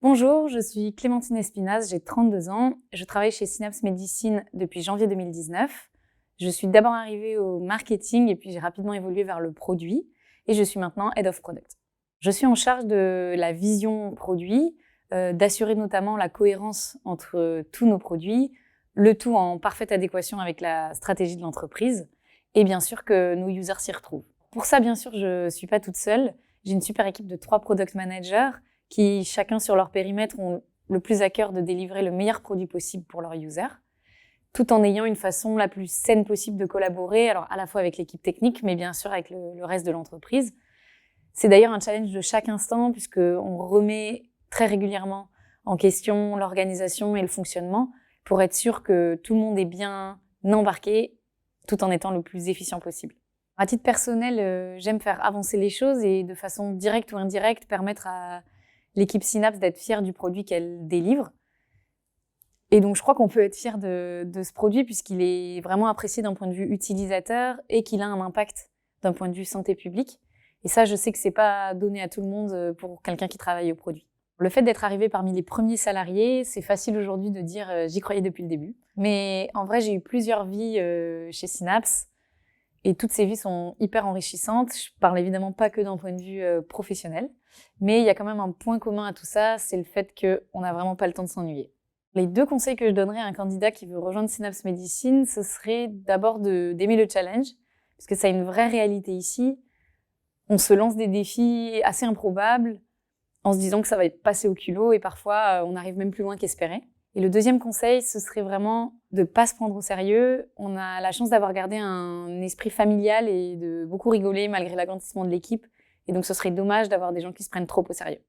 Bonjour, je suis Clémentine Espinasse, j'ai 32 ans. Je travaille chez Synapse Medicine depuis janvier 2019. Je suis d'abord arrivée au marketing et puis j'ai rapidement évolué vers le produit et je suis maintenant Head of Product. Je suis en charge de la vision produit, d'assurer notamment la cohérence entre tous nos produits, le tout en parfaite adéquation avec la stratégie de l'entreprise et bien sûr que nos users s'y retrouvent. Pour ça, bien sûr, je ne suis pas toute seule. J'ai une super équipe de 3 product managers qui, chacun sur leur périmètre, ont le plus à cœur de délivrer le meilleur produit possible pour leurs users, tout en ayant une façon la plus saine possible de collaborer, alors à la fois avec l'équipe technique, mais bien sûr avec le reste de l'entreprise. C'est d'ailleurs un challenge de chaque instant, puisqu'on remet très régulièrement en question l'organisation et le fonctionnement pour être sûr que tout le monde est bien embarqué, tout en étant le plus efficient possible. À titre personnel, j'aime faire avancer les choses et de façon directe ou indirecte permettre à l'équipe Synapse d'être fière du produit qu'elle délivre. Et donc, je crois qu'on peut être fier de ce produit puisqu'il est vraiment apprécié d'un point de vue utilisateur et qu'il a un impact d'un point de vue santé publique. Et ça, je sais que c'est pas donné à tout le monde pour quelqu'un qui travaille au produit. Le fait d'être arrivé parmi les premiers salariés, c'est facile aujourd'hui de dire j'y croyais depuis le début. Mais en vrai, j'ai eu plusieurs vies chez Synapse et toutes ces vies sont hyper enrichissantes. Je parle évidemment pas que d'un point de vue professionnel, mais il y a quand même un point commun à tout ça, c'est le fait qu'on n'a vraiment pas le temps de s'ennuyer. Les 2 conseils que je donnerais à un candidat qui veut rejoindre Synapse Medicine, ce serait d'abord d'aimer le challenge, parce que ça a une vraie réalité ici. On se lance des défis assez improbables en se disant que ça va être passé au culot et parfois on n'arrive même plus loin qu'espérer. Et le deuxième conseil, ce serait vraiment de pas se prendre au sérieux. On a la chance d'avoir gardé un esprit familial et de beaucoup rigoler malgré l'agrandissement de l'équipe. Et donc ce serait dommage d'avoir des gens qui se prennent trop au sérieux.